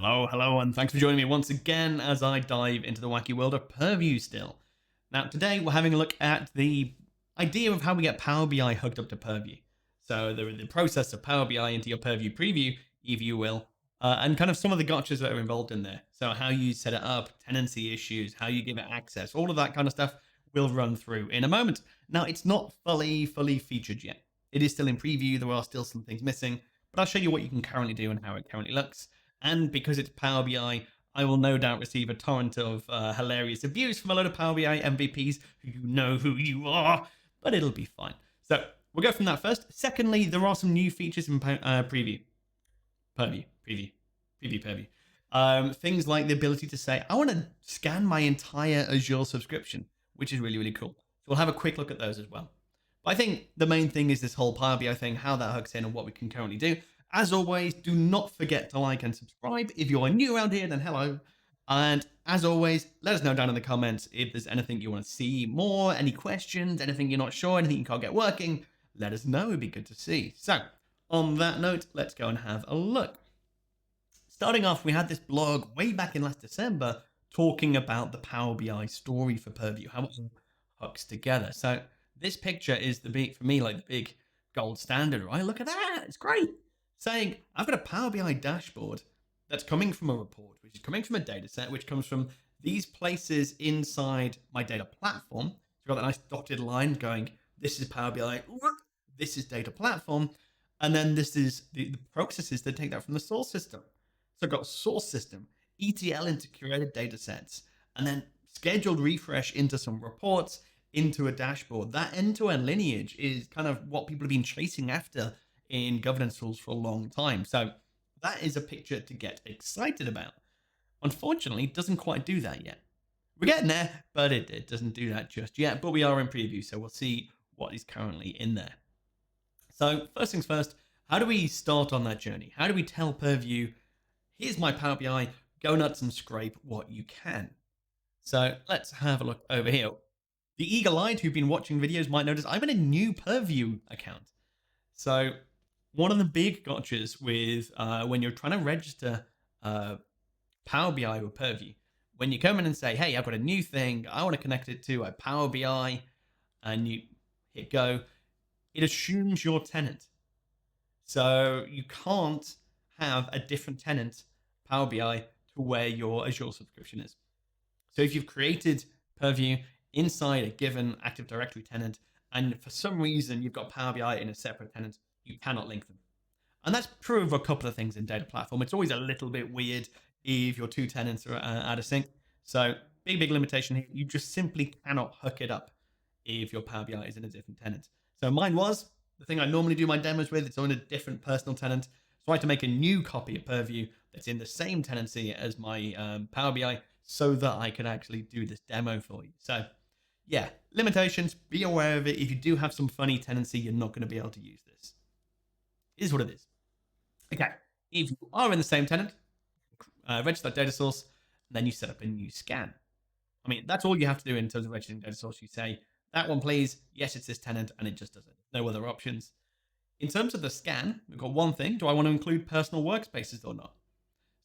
Hello, and thanks for joining me once again as I dive into the wacky world of Purview still. Now, today we're having a look at the idea of how we get Power BI hooked up to Purview. So, the process of Power BI into your Purview preview, if you will, and kind of some of the gotchas that are involved in there. So, how you set it up, tenancy issues, how you give it access, all of that kind of stuff we'll run through in a moment. Now, it's not fully featured yet. It is still in preview, there are still some things missing, but I'll show you what you can currently do and how it currently looks. And because it's Power BI, I will no doubt receive a torrent of hilarious abuse from a load of Power BI MVPs who know who you are, but it'll be fine. So we'll go from that first. Secondly, there are some new features in Purview. Things like the ability to say, I want to scan my entire Azure subscription, which is really cool. So we'll have a quick look at those as well. But I think the main thing is this whole Power BI thing, how that hooks in and what we can currently do. As always, do not forget to like and subscribe. If you are new around here, then hello. And as always, let us know down in the comments if there's anything you want to see more, any questions, anything you're not sure, anything you can't get working. Let us know. It'd be good to see. So, on that note, let's go and have a look. Starting off, we had this blog way back in last December talking about the Power BI story for Purview, how it all hooks together. So, this picture is for me, like the big gold standard, right? Look at that. It's great. Saying, I've got a Power BI dashboard that's coming from a report, which is coming from a data set, which comes from these places inside my data platform. So you've got that nice dotted line going, this is Power BI, this is data platform, and then this is the processes that take that from the source system. So I've got source system, ETL into curated data sets, and then scheduled refresh into some reports, into a dashboard. That end-to-end lineage is kind of what people have been chasing after in governance tools for a long time. So that is a picture to get excited about. Unfortunately, it doesn't quite do that yet. We're getting there, but it doesn't do that just yet. But we are in preview, so we'll see what is currently in there. So first things first, how do we start on that journey? How do we tell Purview, here's my Power BI, go nuts and scrape what you can? So let's have a look over here. The eagle-eyed who've been watching videos might notice I'm in a new Purview account. So one of the big gotchas with when you're trying to register Power BI or Purview, when you come in and say, hey, I've got a new thing, I want to connect it to a Power BI, and you hit go, it assumes your tenant. So you can't have a different tenant Power BI to where your Azure subscription is. So if you've created Purview inside a given Active Directory tenant, and for some reason you've got Power BI in a separate tenant, you cannot link them. And that's true of a couple of things in data platform. It's always a little bit weird if your two tenants are out of sync. So big limitation here. You just simply cannot hook it up if your Power BI is in a different tenant. So mine was the thing I normally do my demos with. It's on a different personal tenant. So I had to make a new copy of Purview that's in the same tenancy as my Power BI so that I could actually do this demo for you. So yeah, limitations, be aware of it. If you do have some funny tenancy, you're not going to be able to use this. It is what it is. Okay, if you are in the same tenant, register that data source, and then you set up a new scan. I mean, that's all you have to do in terms of registering data source. You say, that one please, yes, it's this tenant, and it just does it. No other options. In terms of the scan, we've got one thing. Do I want to include personal workspaces or not?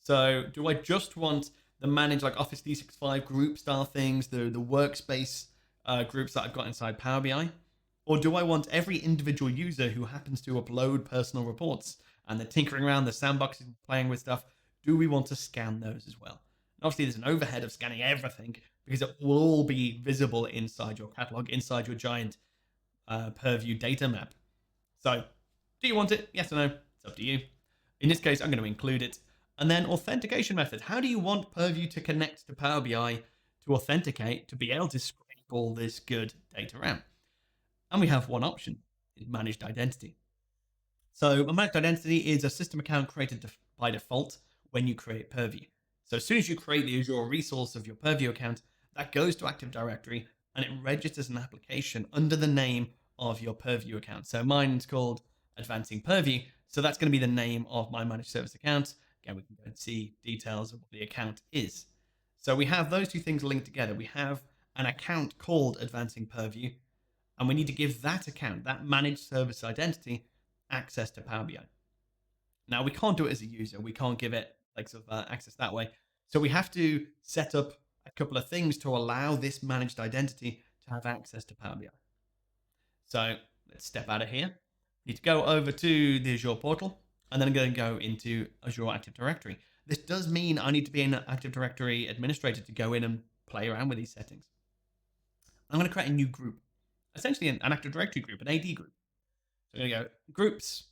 So do I just want the manage like Office 365 group style things, the workspace groups that I've got inside Power BI? Or do I want every individual user who happens to upload personal reports and they're tinkering around the sandboxes, playing with stuff? Do we want to scan those as well? And obviously, there's an overhead of scanning everything because it will all be visible inside your catalog, inside your giant Purview data map. So do you want it? Yes or no? It's up to you. In this case, I'm going to include it. And then authentication method. How do you want Purview to connect to Power BI to authenticate, to be able to scrape all this good data out? And we have one option, managed identity. So a managed identity is a system account created by default when you create Purview. So as soon as you create the Azure resource of your Purview account, that goes to Active Directory and it registers an application under the name of your Purview account. So mine's called Advancing Purview. So that's going to be the name of my managed service account. Again, we can go and see details of what the account is. So we have those two things linked together. We have an account called Advancing Purview, and we need to give that account, that managed service identity, access to Power BI. Now, we can't do it as a user. We can't give it like sort of access that way. So we have to set up a couple of things to allow this managed identity to have access to Power BI. So let's step out of here. Need to go over to the Azure portal, and then I'm going to go into Azure Active Directory. This does mean I need to be an Active Directory administrator to go in and play around with these settings. I'm going to create a new group, essentially an Active Directory group, an AD group. So I'm going to go groups,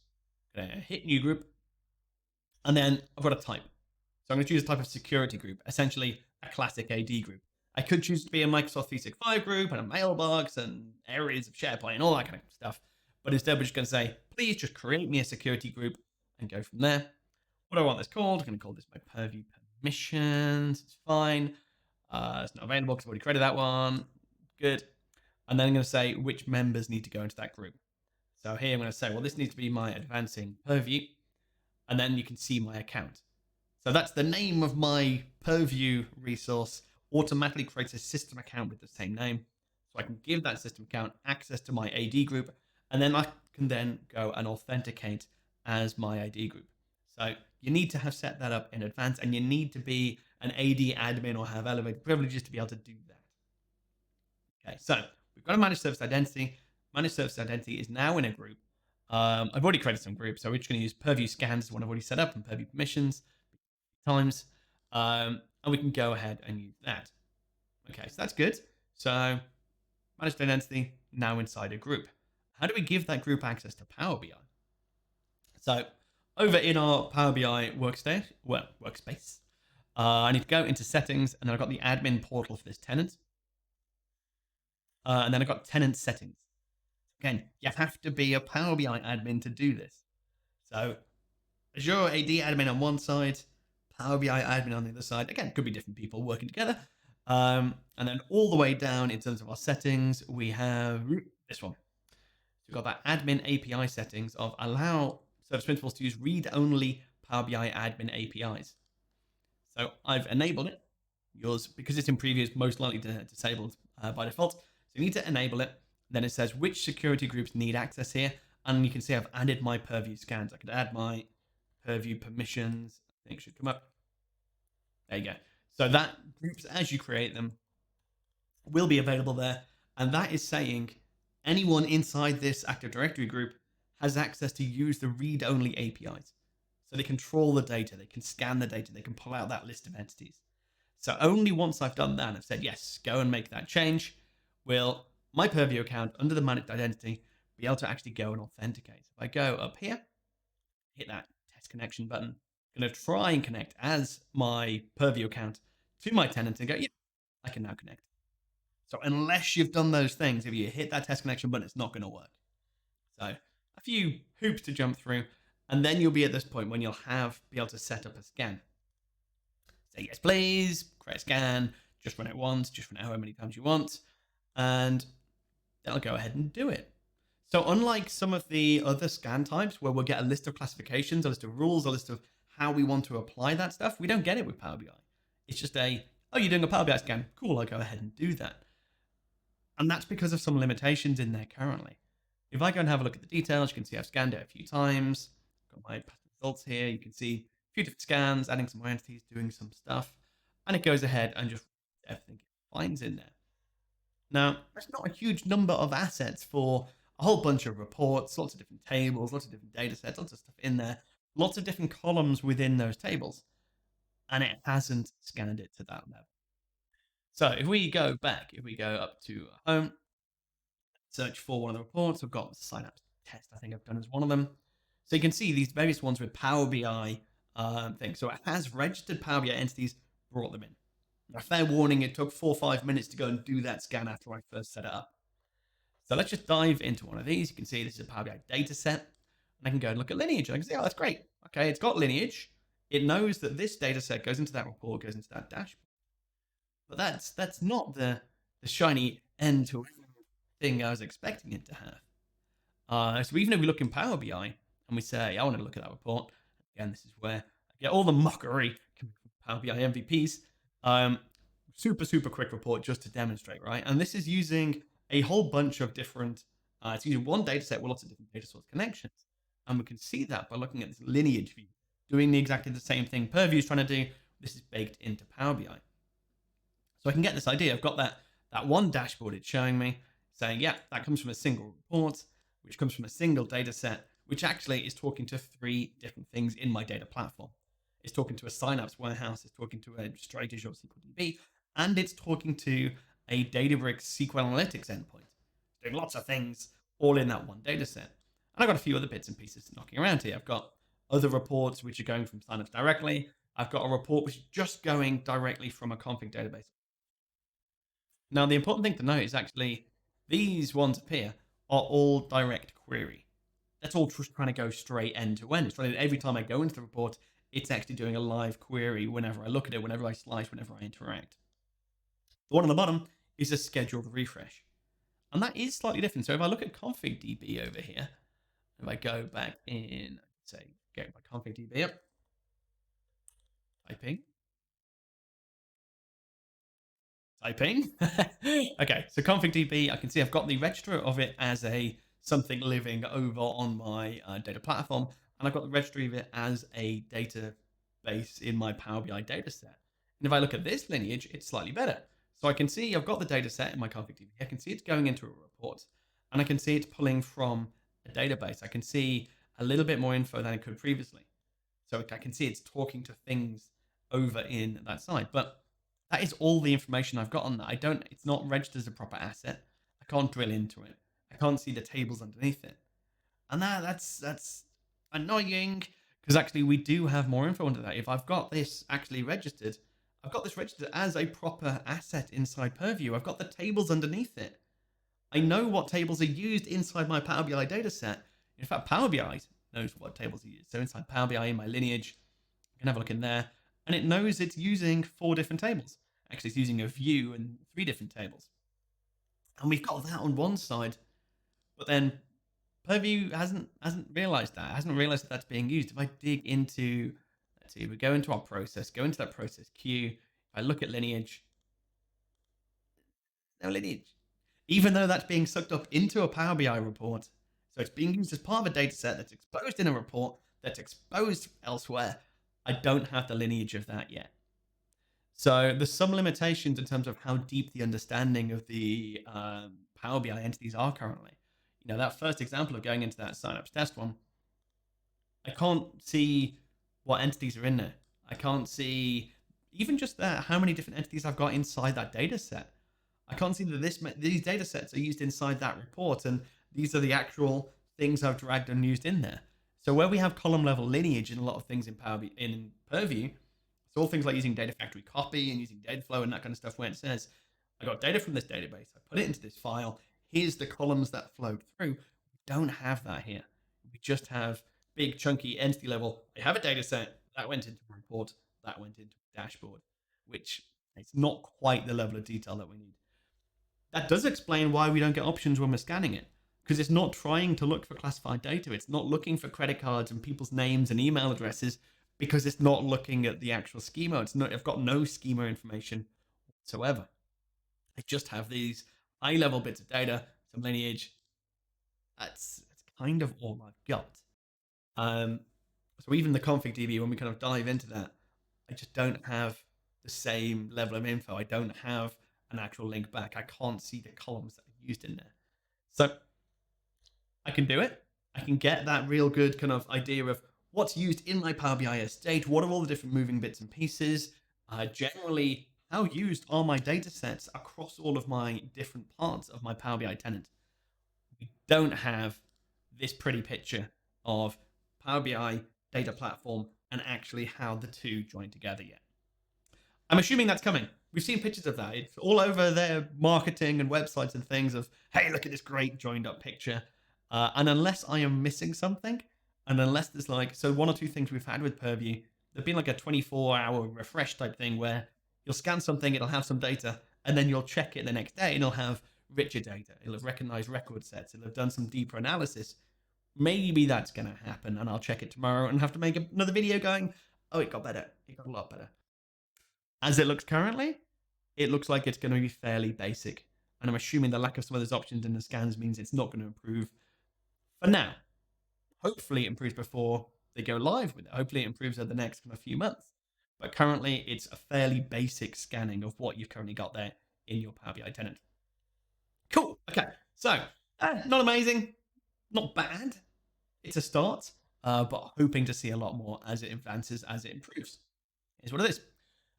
going to hit new group, and then I've got a type. So I'm going to choose a type of security group, essentially a classic AD group. I could choose to be a Microsoft 365 group and a mailbox and areas of SharePoint and all that kind of stuff. But instead, we're just going to say, please just create me a security group and go from there. What do I want this called? I'm going to call this my Purview permissions. It's fine. It's not available because I've already created that one. Good. And then I'm going to say which members need to go into that group. So here I'm going to say, well, this needs to be my advancing Purview. And then you can see my account. So that's the name of my Purview resource. Automatically creates a system account with the same name. So I can give that system account access to my AD group, and then I can then go and authenticate as my AD group. So you need to have set that up in advance, and you need to be an AD admin or have elevated privileges to be able to do that. Okay, so we've got a managed service identity. Managed service identity is now in a group. I've already created some groups, so we're just going to use Purview scans, one I've already set up, and Purview permissions times. And we can go ahead and use that. Okay, so that's good. So managed identity now inside a group. How do we give that group access to Power BI? So over in our Power BI workspace, I need to go into settings, and then I've got the admin portal for this tenant. And then I've got tenant settings. Again, you have to be a Power BI admin to do this. So Azure AD admin on one side, Power BI admin on the other side. Again, could be different people working together. And then all the way down in terms of our settings, we have this one. So we've got that admin API settings of allow service principals to use read-only Power BI admin APIs. So I've enabled it. Yours, because it's in preview, is most likely disabled by default. So you need to enable it. Then it says which security groups need access here. And you can see I've added my Purview scans. I could add my Purview permissions. I think it should come up. There you go. So that groups, as you create them, will be available there. And that is saying anyone inside this Active Directory group has access to use the read-only APIs. So they control the data, they can scan the data, they can pull out that list of entities. So only once I've done that and I've said, yes, go and make that change, will my Purview account under the managed identity be able to actually go and authenticate. If I go up here, hit that test connection button, I'm going to try and connect as my Purview account to my tenant and go, yeah, I can now connect. So unless you've done those things, if you hit that test connection button, it's not going to work. So a few hoops to jump through, and then you'll be at this point when you'll be able to set up a scan. Say yes, please, create a scan, just run it once, just run it however many times you want, and then I'll go ahead and do it. So unlike some of the other scan types where we'll get a list of classifications, a list of rules, a list of how we want to apply that stuff, we don't get it with Power BI. It's just oh, you're doing a Power BI scan. Cool, I'll go ahead and do that. And that's because of some limitations in there currently. If I go and have a look at the details, you can see I've scanned it a few times. Got my past results here. You can see a few different scans, adding some more entities, doing some stuff. And it goes ahead and just everything it finds in there. Now, that's not a huge number of assets for a whole bunch of reports, lots of different tables, lots of different data sets, lots of stuff in there, lots of different columns within those tables. And it hasn't scanned it to that level. So if we go back, if we go up to home, search for one of the reports, we've got Synapse test, I think I've done as one of them. So you can see these various ones with Power BI things. So it has registered Power BI entities, brought them in. Now, fair warning, it took 4 or 5 minutes to go and do that scan after I first set it up. So let's just dive into one of these. You can see this is a Power BI data set. And I can go and look at Lineage. I can see, oh, that's great. Okay, it's got Lineage. It knows that this data set goes into that report, goes into that dashboard. But that's not the shiny end to thing I was expecting it to have. So even if we look in Power BI and we say, I want to look at that report, again, this is where I get all the mockery coming from Power BI MVPs. Super quick report just to demonstrate, right? And this is using a whole bunch of different, it's using one data set with lots of different data source connections. And we can see that by looking at this Lineage view, doing exactly the same thing Purview is trying to do. This is baked into Power BI. So I can get this idea. I've got that one dashboard it's showing me, saying, yeah, that comes from a single report, which comes from a single data set, which actually is talking to 3 different things in my data platform. It's talking to a Synapse warehouse, it's talking to a straight Azure SQL DB, and it's talking to a Databricks SQL Analytics endpoint. It's doing lots of things all in that one data set. And I've got a few other bits and pieces knocking around here. I've got other reports which are going from Synapse directly. I've got a report which is just going directly from a config database. Now, the important thing to note is actually these ones up here are all direct query. That's all just trying to go straight end to end. It's trying to, every time I go into the report, it's actually doing a live query whenever I look at it, whenever I slice, whenever I interact. The one on the bottom is a scheduled refresh. And that is slightly different. So if I look at config DB over here, if I go back in, say, get my config DB up, typing. Okay, so config DB, I can see I've got the register of it as a something living over on my data platform, and I've got the registry of it as a database in my Power BI data set. And if I look at this lineage, it's slightly better. So I can see I've got the data set in my config DB. I can see it's going into a report, and I can see it's pulling from a database. I can see a little bit more info than I could previously. So I can see it's talking to things over in that side. But that is all the information I've got on that. It's not registered as a proper asset. I can't drill into it. I can't see the tables underneath it. And that's annoying because actually we do have more info under that. If I've got this actually registered, I've got this registered as a proper asset inside Purview. I've got the tables underneath it. I know what tables are used inside my Power BI data set. In fact, Power BI knows what tables are used. So inside Power BI in my lineage, I can have a look in there, and it knows it's using 4 different tables. Actually, it's using a view and 3 different tables. And we've got that on one side, but then Purview hasn't realized that. Hasn't realized that that's being used. If I dig into, let's see, we go into our process, go into that process queue. If I look at lineage, no lineage. Even though that's being sucked up into a Power BI report, so it's being used as part of a data set that's exposed in a report that's exposed elsewhere, I don't have the lineage of that yet. So there's some limitations in terms of how deep the understanding of the Power BI entities are currently. That first example of going into that Synapse test one, I can't see what entities are in there. I can't see even just how many different entities I've got inside that data set. I can't see that these data sets are used inside that report, and these are the actual things I've dragged and used in there. So where we have column level lineage in a lot of things in Purview, it's all things like using data factory copy and using data flow and that kind of stuff, where it says, I got data from this database, I put it into this file, here's the columns that flowed through. We don't have that here. We just have big chunky entity level. I have a data set that went into a report, that went into a dashboard, which it's not quite the level of detail that we need. That does explain why we don't get options when we're scanning it, because it's not trying to look for classified data. It's not looking for credit cards and people's names and email addresses, because it's not looking at the actual schema. I've got no schema information whatsoever. I just have these high-level bits of data, some lineage. That's kind of all I've got. So even the config DB, when we kind of dive into that, I just don't have the same level of info. I don't have an actual link back. I can't see the columns that are used in there. So I can do it. I can get that real good kind of idea of what's used in my Power BI estate. What are all the different moving bits and pieces? Generally, how used are my data sets across all of my different parts of my Power BI tenant? We don't have this pretty picture of Power BI, data platform, and actually how the two join together yet. I'm assuming that's coming. We've seen pictures of that. It's all over their marketing and websites and things of, hey, look at this great joined up picture. And unless I am missing something, and unless there's one or two things we've had with Purview, there've been like a 24-hour refresh type thing where you'll scan something, it'll have some data, and then you'll check it the next day and it'll have richer data. It'll have recognized record sets. It'll have done some deeper analysis. Maybe that's going to happen, and I'll check it tomorrow and have to make another video going, oh, it got better. It got a lot better. As it looks currently, it looks like it's going to be fairly basic. And I'm assuming the lack of some of those options in the scans means it's not going to improve for now. Hopefully it improves before they go live with it. Hopefully it improves over the next kind of few months. But currently it's a fairly basic scanning of what you've currently got there in your Power BI tenant. Cool. Okay. So not amazing, not bad. It's a start, but hoping to see a lot more as it advances, as it improves. Is what it is.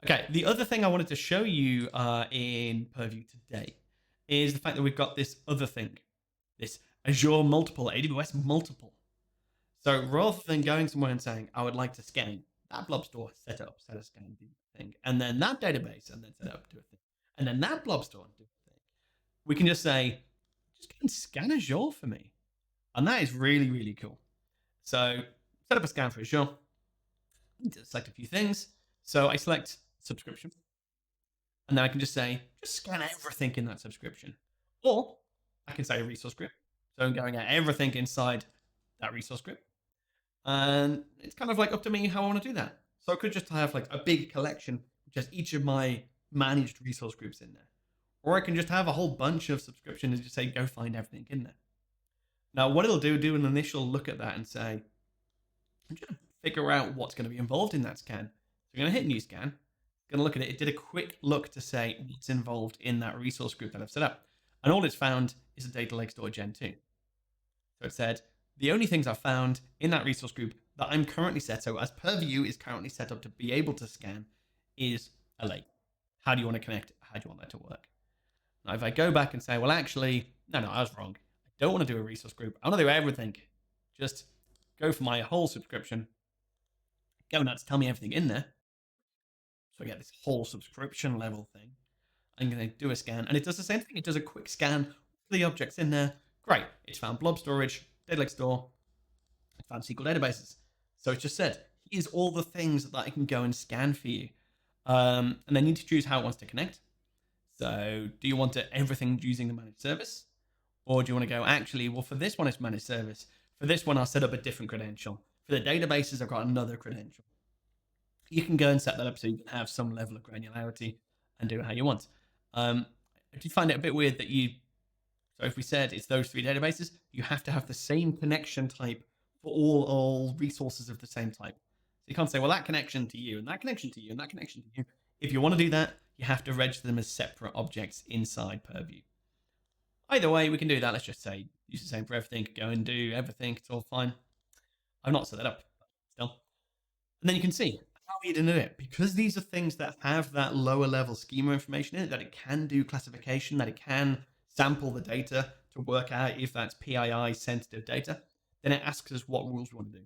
Okay, the other thing I wanted to show you in Purview today is the fact that we've got this other thing, this Azure multiple, AWS multiple. So rather than going somewhere and saying, I would like to scan that blob store, set a scan, do a thing, and then that database, and then set up, do a thing, and then that blob store, do a thing, we can just say, just go and scan Azure for me. And that is really, really cool. So set up a scan for Azure, select a few things. So I select subscription, and then I can just say, just scan everything in that subscription. Or I can say a resource group. So I'm going at everything inside that resource group. And it's kind of like up to me how I want to do that. So I could just have like a big collection, which has each of my managed resource groups in there. Or I can just have a whole bunch of subscriptions and just say, go find everything in there. Now, what it'll do an initial look at that and say, I'm trying to figure out what's going to be involved in that scan. So I'm going to hit new scan, going to look at it. It did a quick look to say what's involved in that resource group that I've set up. And all it's found is a data lake store Gen 2. So it said, the only things I've found in that resource group that I'm currently set, so as Purview is currently set up to be able to scan, is a lake. How do you want to connect? How do you want that to work? Now, if I go back and say, well, actually, no, I was wrong. I don't want to do a resource group. I want to do everything. Just go for my whole subscription. Go nuts, tell me everything in there. So I get this whole subscription level thing. I'm going to do a scan, and it does the same thing. It does a quick scan of the objects in there. Great. It's found blob storage, data lake store. It found SQL databases. So it's just said, here's all the things that I can go and scan for you. And they need to choose how it wants to connect. So do you want everything using the managed service? Or do you want to go, actually, well, for this one, it's managed service. For this one, I'll set up a different credential. For the databases, I've got another credential. You can go and set that up so you can have some level of granularity and do it how you want. Do you find it a bit weird that so if we said it's those three databases, you have to have the same connection type for all resources of the same type. So you can't say, well, that connection to you, and that connection to you, and that connection to you. If you want to do that, you have to register them as separate objects inside Purview. Either way, we can do that. Let's just say use the same for everything, go and do everything. It's all fine. I've not set that up still. And then you can see how you do it. Because these are things that have that lower level schema information in it, that it can do classification, that it can sample the data to work out if that's PII sensitive data, then it asks us what rules we want to do.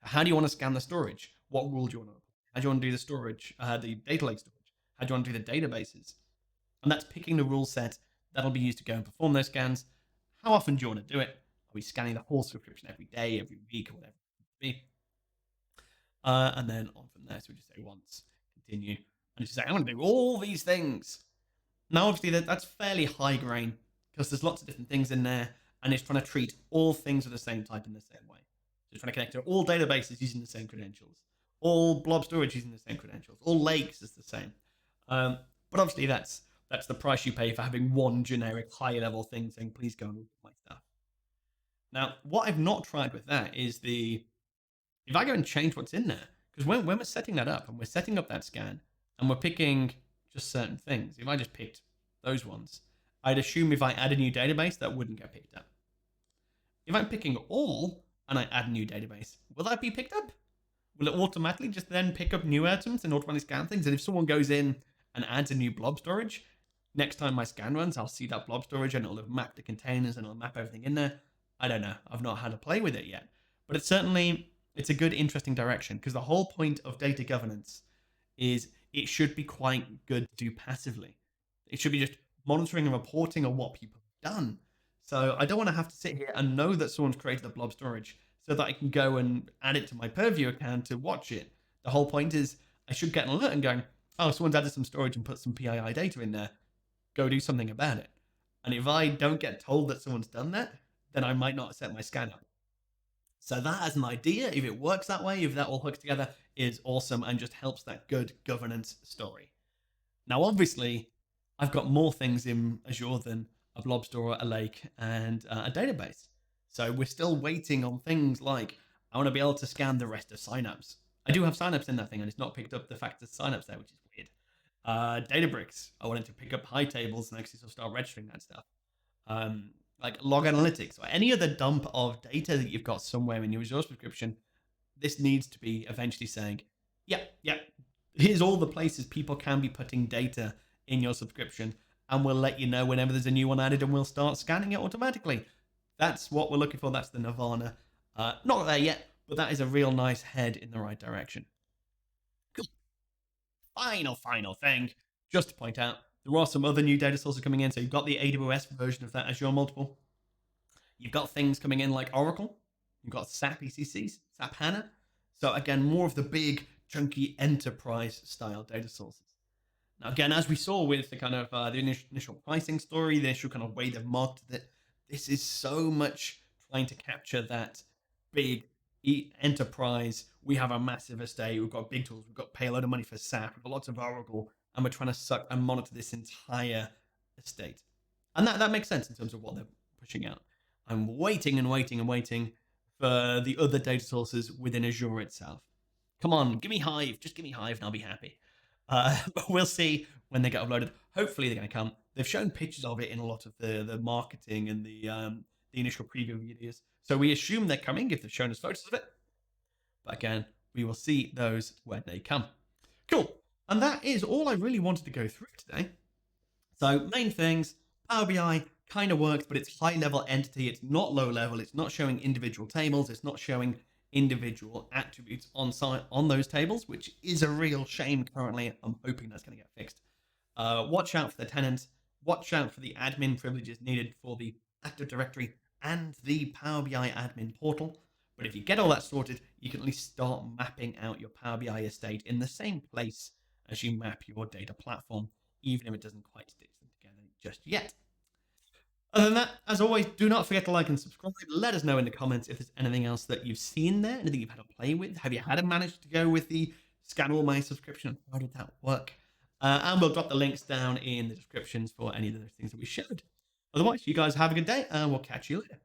How do you want to scan the storage? What rule do you want to? How do you want to do the storage, the data lake storage? How do you want to do the databases? And that's picking the rule set that'll be used to go and perform those scans. How often do you want to do it? Are we scanning the whole subscription every day, every week, or whatever it may be? And then on from there, so we just say once, continue, and just say, I want to do all these things. Now, obviously, that's fairly high grain because there's lots of different things in there, and it's trying to treat all things of the same type in the same way. So it's trying to connect to all databases using the same credentials, all blob storage using the same credentials, all lakes is the same. But obviously, that's the price you pay for having one generic high-level thing saying, please go and look at my stuff. Now, what I've not tried with that is if I go and change what's in there, because when we're setting that up and we're setting up that scan and we're picking just certain things, if I just picked those ones, I'd assume if I add a new database, that wouldn't get picked up. If I'm picking all and I add a new database, will that be picked up? Will it automatically just then pick up new items and automatically scan things? And if someone goes in and adds a new blob storage, next time my scan runs, I'll see that blob storage and it'll have mapped the containers and it'll map everything in there. I don't know. I've not had to play with it yet. But it's a good, interesting direction because the whole point of data governance is it should be quite good to do passively. It should be just monitoring and reporting on what people have done. So I don't want to have to sit here and know that someone's created a blob storage so that I can go and add it to my Purview account to watch it. The whole point is I should get an alert and going, oh, someone's added some storage and put some PII data in there. Go do something about it. And if I don't get told that someone's done that, then I might not set my scan up. So that as an idea, if it works that way, if that all hooks together, is awesome and just helps that good governance story. Now, obviously, I've got more things in Azure than a blob store, a lake, and a database. So we're still waiting on things like I want to be able to scan the rest of signups. I do have signups in that thing, and it's not picked up the fact that signups there, which is weird. Databricks, I wanted to pick up high tables and actually sort of start registering that stuff. Like log analytics or any other dump of data that you've got somewhere in your Azure subscription, this needs to be eventually saying, yeah, here's all the places people can be putting data in your subscription, and we'll let you know whenever there's a new one added, and we'll start scanning it automatically. That's what we're looking for. That's the nirvana. Not there yet, but that is a real nice head in the right direction. Cool. Final thing, just to point out, there are some other new data sources coming in. So you've got the AWS version of that Azure Multiple. You've got things coming in like Oracle. You've got SAP ECCs, SAP HANA. So again, more of the big, chunky enterprise style data sources. Now, again, as we saw with the kind of the initial pricing story, the initial kind of way they've marketed it, this is so much trying to capture that big enterprise. We have a massive estate. We've got big tools. We've got pay a lot of money for SAP. We've got lots of Oracle, and we're trying to suck and monitor this entire estate. And that makes sense in terms of what they're pushing out. I'm waiting and waiting and waiting for the other data sources within Azure itself. Come on, give me Hive. Just give me Hive and I'll be happy. But we'll see when they get uploaded. Hopefully they're going to come. They've shown pictures of it in a lot of the marketing and the initial preview videos. So we assume they're coming if they've shown us photos of it. But again, we will see those when they come. Cool. And that is all I really wanted to go through today. So main things, Power BI kind of works, but it's high level entity. It's not low level. It's not showing individual tables. It's not showing individual attributes on site on those tables, which is a real shame currently. I'm hoping that's going to get fixed. Watch out for the tenant. Watch out for the admin privileges needed for the Active Directory and the Power BI admin portal. But if you get all that sorted, you can at least start mapping out your Power BI estate in the same place as you map your data platform, even if it doesn't quite stitch them together just yet. Other than that, as always, do not forget to like and subscribe. Let us know in the comments if there's anything else that you've seen there, anything you've had to play with. Have you had a manage to go with the Scan All My subscription? How did that work? And we'll drop the links down in the descriptions for any of those things that we showed. Otherwise, you guys have a good day, and we'll catch you later.